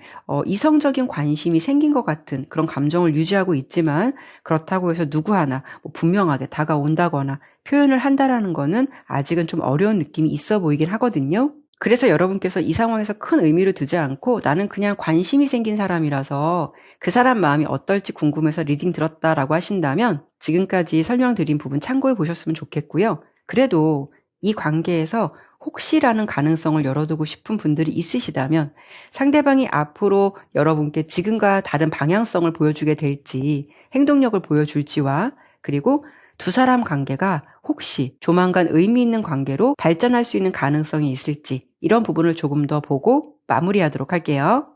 [SPEAKER 1] 이성적인 관심이 생긴 것 같은 그런 감정을 유지하고 있지만 그렇다고 해서 누구 하나 뭐 분명하게 다가온다거나 표현을 한다라는 거는 아직은 좀 어려운 느낌이 있어 보이긴 하거든요. 그래서 여러분께서 이 상황에서 큰 의미를 두지 않고 나는 그냥 관심이 생긴 사람이라서 그 사람 마음이 어떨지 궁금해서 리딩 들었다라고 하신다면 지금까지 설명드린 부분 참고해 보셨으면 좋겠고요. 그래도 이 관계에서 혹시라는 가능성을 열어두고 싶은 분들이 있으시다면 상대방이 앞으로 여러분께 지금과 다른 방향성을 보여주게 될지 행동력을 보여줄지와 그리고 두 사람 관계가 혹시 조만간 의미 있는 관계로 발전할 수 있는 가능성이 있을지 이런 부분을 조금 더 보고 마무리하도록 할게요.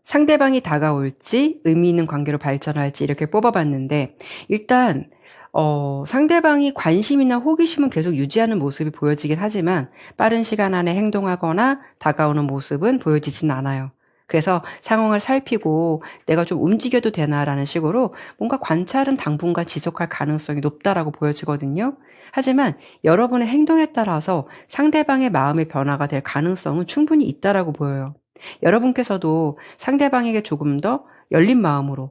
[SPEAKER 1] 상대방이 다가올지 의미 있는 관계로 발전할지 이렇게 뽑아봤는데 일단 상대방이 관심이나 호기심은 계속 유지하는 모습이 보여지긴 하지만 빠른 시간 안에 행동하거나 다가오는 모습은 보여지진 않아요. 그래서 상황을 살피고 내가 좀 움직여도 되나라는 식으로 뭔가 관찰은 당분간 지속할 가능성이 높다라고 보여지거든요. 하지만 여러분의 행동에 따라서 상대방의 마음의 변화가 될 가능성은 충분히 있다라고 보여요. 여러분께서도 상대방에게 조금 더 열린 마음으로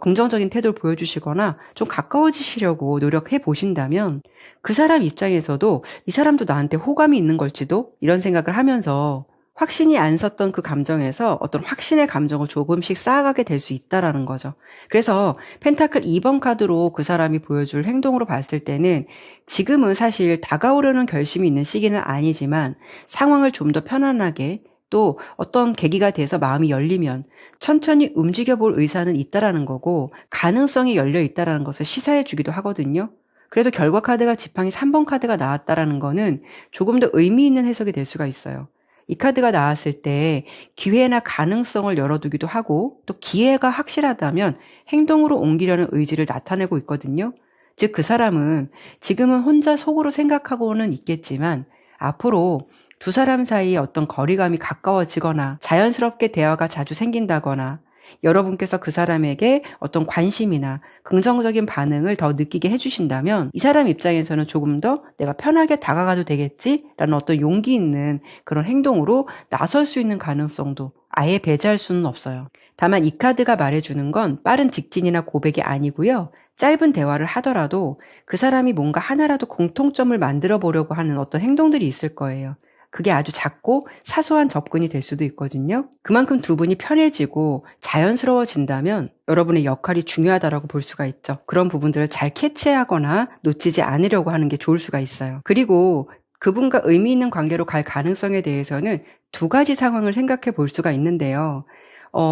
[SPEAKER 1] 긍정적인 태도를 보여주시거나 좀 가까워지시려고 노력해 보신다면 그 사람 입장에서도 이 사람도 나한테 호감이 있는 걸지도 이런 생각을 하면서 확신이 안 섰던 그 감정에서 어떤 확신의 감정을 조금씩 쌓아가게 될 수 있다라는 거죠. 그래서 펜타클 2번 카드로 그 사람이 보여줄 행동으로 봤을 때는 지금은 사실 다가오려는 결심이 있는 시기는 아니지만 상황을 좀 더 편안하게 또 어떤 계기가 돼서 마음이 열리면 천천히 움직여 볼 의사는 있다라는 거고 가능성이 열려 있다라는 것을 시사해 주기도 하거든요. 그래도 결과 카드가 지팡이 3번 카드가 나왔다라는 거는 조금 더 의미 있는 해석이 될 수가 있어요. 이 카드가 나왔을 때 기회나 가능성을 열어두기도 하고 또 기회가 확실하다면 행동으로 옮기려는 의지를 나타내고 있거든요. 즉 그 사람은 지금은 혼자 속으로 생각하고는 있겠지만 앞으로 두 사람 사이에 어떤 거리감이 가까워지거나 자연스럽게 대화가 자주 생긴다거나 여러분께서 그 사람에게 어떤 관심이나 긍정적인 반응을 더 느끼게 해주신다면 이 사람 입장에서는 조금 더 내가 편하게 다가가도 되겠지라는 어떤 용기 있는 그런 행동으로 나설 수 있는 가능성도 아예 배제할 수는 없어요. 다만 이 카드가 말해주는 건 빠른 직진이나 고백이 아니고요. 짧은 대화를 하더라도 그 사람이 뭔가 하나라도 공통점을 만들어 보려고 하는 어떤 행동들이 있을 거예요. 그게 아주 작고 사소한 접근이 될 수도 있거든요. 그만큼 두 분이 편해지고 자연스러워진다면 여러분의 역할이 중요하다고 볼 수가 있죠. 그런 부분들을 잘 캐치하거나 놓치지 않으려고 하는 게 좋을 수가 있어요. 그리고 그분과 의미 있는 관계로 갈 가능성에 대해서는 두 가지 상황을 생각해 볼 수가 있는데요.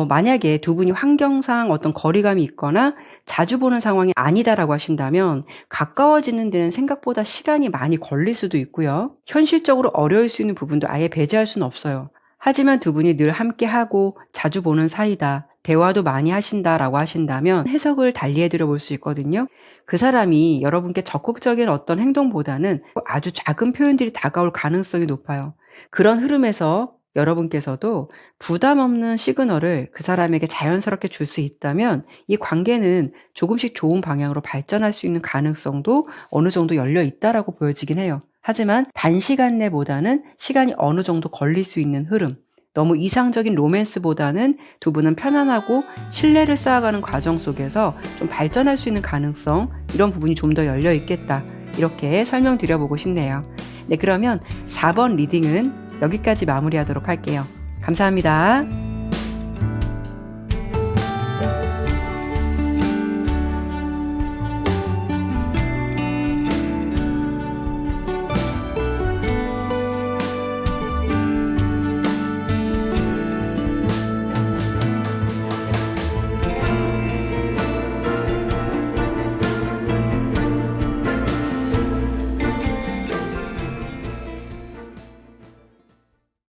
[SPEAKER 1] 만약에 두 분이 환경상 어떤 거리감이 있거나 자주 보는 상황이 아니다라고 하신다면 가까워지는 데는 생각보다 시간이 많이 걸릴 수도 있고요. 현실적으로 어려울 수 있는 부분도 아예 배제할 수는 없어요. 하지만 두 분이 늘 함께하고 자주 보는 사이다, 대화도 많이 하신다라고 하신다면 해석을 달리해드려 볼 수 있거든요. 그 사람이 여러분께 적극적인 어떤 행동보다는 아주 작은 표현들이 다가올 가능성이 높아요. 그런 흐름에서 여러분께서도 부담 없는 시그널을 그 사람에게 자연스럽게 줄 수 있다면 이 관계는 조금씩 좋은 방향으로 발전할 수 있는 가능성도 어느 정도 열려 있다라고 보여지긴 해요. 하지만 단시간 내보다는 시간이 어느 정도 걸릴 수 있는 흐름, 너무 이상적인 로맨스보다는 두 분은 편안하고 신뢰를 쌓아가는 과정 속에서 좀 발전할 수 있는 가능성, 이런 부분이 좀 더 열려 있겠다. 이렇게 설명드려보고 싶네요. 네, 그러면 4번 리딩은 여기까지 마무리하도록 할게요. 감사합니다.